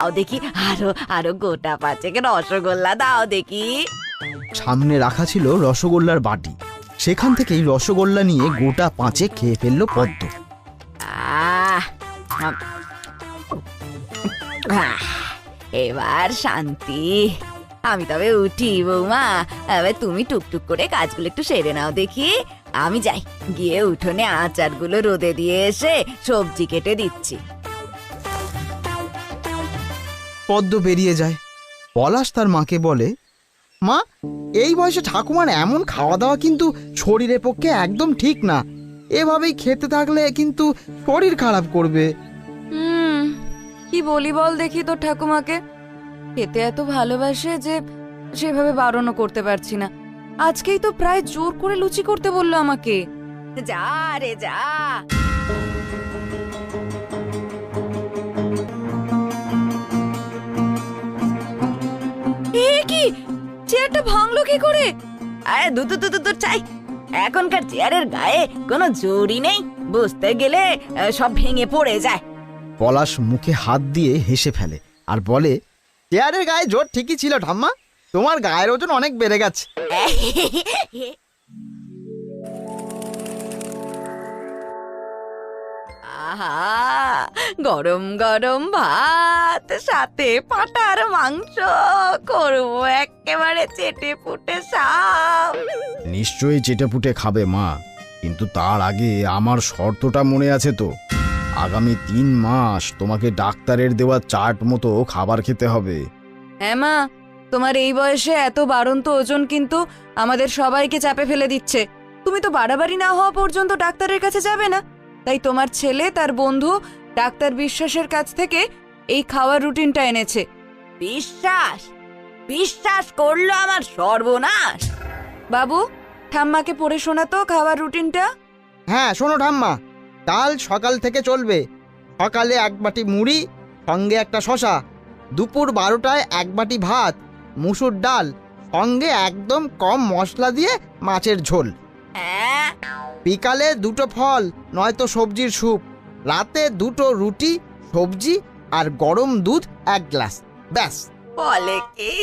দাও দেখি, আরো আরো গোটা পাঁচেক রসগোল্লা দাও দেখি। সামনে রাখা ছিল রসগোল্লার বাটি, সেখান থেকেই রসগোল্লা নিয়ে গোটা পাঁচেক খেয়ে ফেললো পদ্ম। আহ, এবার শান্তি। আমি তবে উঠি বৌমা, এবার তুমি টুকটুক করে কাজগুলো একটু সেরে নাও দেখি। আমি যাই, গিয়ে উঠোনে আচারগুলো রোদে দিয়ে এসে সবজি কেটে দিচ্ছি। পদ্ম বেরিয়ে যায়। পলাশ তার মাকে বলে, মা, এই বয়সে ঠাকুমার এমন খাওয়া দাওয়া কিন্তু শরীরের পক্ষে একদম ঠিক না। এভাবেই খেতে থাকলে কিন্তু শরীর খারাপ করবে। কি বলি বল দেখি তোর ঠাকুমাকে? খেতে এত ভালোবাসে যে সেভাবে বারণও করতে পারছি না। আজকেই তো প্রায় জোর করে লুচি করতে বললো আমাকে। যা রে যা। এ কি, চেয়ারটা ভাঙলো কি করে? আরে দূর চাই, এখনকার চেয়ারের গায়ে কোনো জোরই নেই, বুঝতে গেলে সব ভেঙে পড়ে যায়। পলাশ মুখে হাত দিয়ে হেসে ফেলে আর বলে, চেয়ারের গায়ে জোর ঠিকই ছিল ঠাম্মা, তোমার গায়ের ওজন অনেক বেড়ে গেছে। আহা, গরম গরম ভাত, সাথে পাঁঠার মাংস, করবো একেবারে চেটে পুটে সাপ। নিশ্চয়ই চেটেপুটে খাবে মা, কিন্তু তার আগে আমার শর্তটা মনে আছে তো? আগামী 3 মাস তোমাকে ডাক্তারের দেওয়া চার্ট মতো খাবার খেতে হবে। হ্যাঁ মা, তোমার এই বয়সে এত বাড়ন্ত ওজন কিন্তু আমাদের সবাইকে চাপে ফেলে দিচ্ছে। তুমি তো বাড়াবাড়ি না হওয়া পর্যন্ত ডাক্তারের কাছে যাবে না, তাই তোমার ছেলে তার বন্ধু ডাক্তার বিশ্বাসের কাছ থেকে এই খাওয়ার রুটিনটা এনেছে। বিশ্বাস বিশ্বাস করলো আমার সর্বনাশ। বাবু, ঠাম্মাকে পড়ে শোনাতো খাওয়ার রুটিনটা। হ্যাঁ শোনো ঠাম্মা, কাল সকাল থেকে চলবে। সকালে 1 বাটি মুড়ি, সঙ্গে একটা শশা। দুপুর 12টায় 1 বাটি ভাত, মুসুর ডাল, সঙ্গে একদম কম মশলা দিয়ে মাছের ঝোল। হ্যাঁ, বিকালে 2টো ফল নয়তো সবজির স্যুপ। রাতে 2টো রুটি, সবজি আর গরম দুধ 1 গ্লাস। ব্যাস। বলে কি?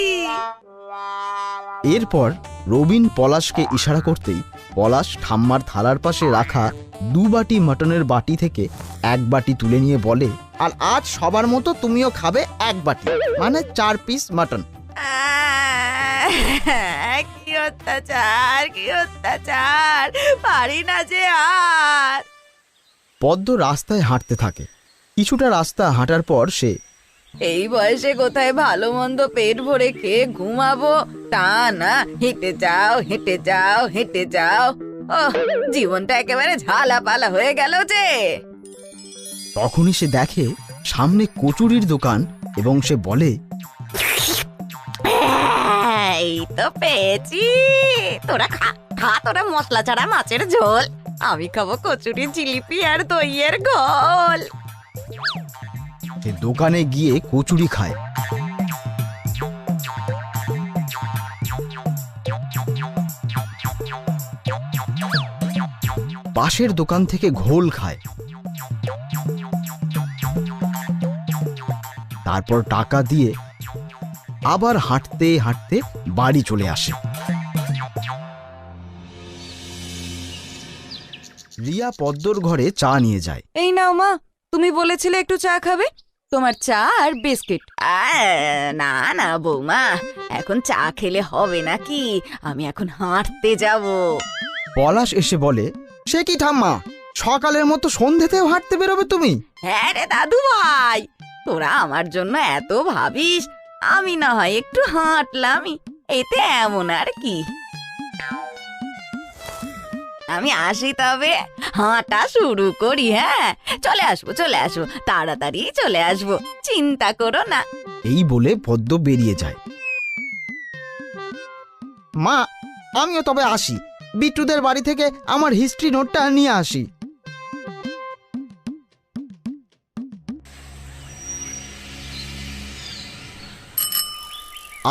এরপর রবিন পলাশকে ইশারা করতেই পলাশ ঠাম্মার থালার পাশে রাখা 2 বাটি মটনের বাটি থেকে 1 বাটি তুলে নিয়ে বলে, আর আজ সবার মতো তুমিও খাবে 1 বাটি, মানে 4 পিস মটন। কি অত্যাচার, কি অত্যাচার, পারি না যে আর। পদ্ম রাস্তায় হাঁটতে থাকে। কিছুটা রাস্তা হাঁটার পর সে, এই বয়সে কোথায় ভালো মন্দ পেট ভরে খেয়ে ঘুমাবো, তা না, হেঁটে যাও হেঁটে যাও হেঁটে যাও। ও, জীবনটা একেবারে ঝালাপালা হয়ে গেল যে। তখনই সে দেখে সামনে কচুরির দোকান এবং সে বলে, এই তো পেয়েছি, তোরা খা খা, তোরা মশলা ছাড়া মাছের ঝোল, আমি খাবো কচুরি, জিলিপি আর দইয়ের ঘোল। সে দোকানে গিয়ে কচুরি খায়। পাশের দোকান থেকে ঘোল খায়। তারপর টাকা দিয়ে আবার হাঁটতে হাঁটতে বাড়ি চলে আসে। রিয়া পদ্মর ঘরে চা নিয়ে যায়। এই নাও মা, তুমি বলেছিলে একটু চা খাবে, তোমার চা আর বিস্কিট। না না বৌমা, এখন চা খেলে হবে নাকি, আমি এখন হাঁটতে যাব। পলাশ এসে বলে, সে কি ঠাম্মা, সকালের মতো সন্ধ্যেতেও হাঁটতে বেরোবে তুমি? হ্যাঁ রে দাদু ভাই, তোরা আমার জন্য এত ভাবিস, আমি না হয় একটু হাঁটলামই, এতে এমন আর কি। আমি আসি তবে, হাঁটা শুরু করি। হ্যাঁ, চলে আসবো, তাড়াতাড়ি চলে আসবো, চিন্তা করো না। এই বলে পদ্ম বেরিয়ে যায়। মা, আমিও তবে আসি, বিট্টুদের বাড়ি থেকে আমার হিস্ট্রি নোটটা নিয়ে আসি।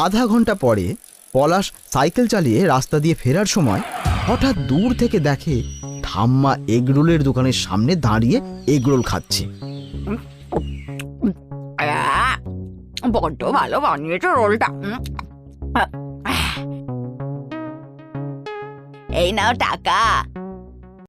আধা ঘন্টা পরে পলাশ সাইকেল চালিয়ে রাস্তা দিয়ে ফেরার সময় হঠাৎ দূর থেকে দেখে ঠাম্মা এগরোলের দোকানের সামনে দাঁড়িয়ে এগরোল খাচ্ছে। বড্ড ভালো বানিয়েছো রোলটা। এই নাও টাকা।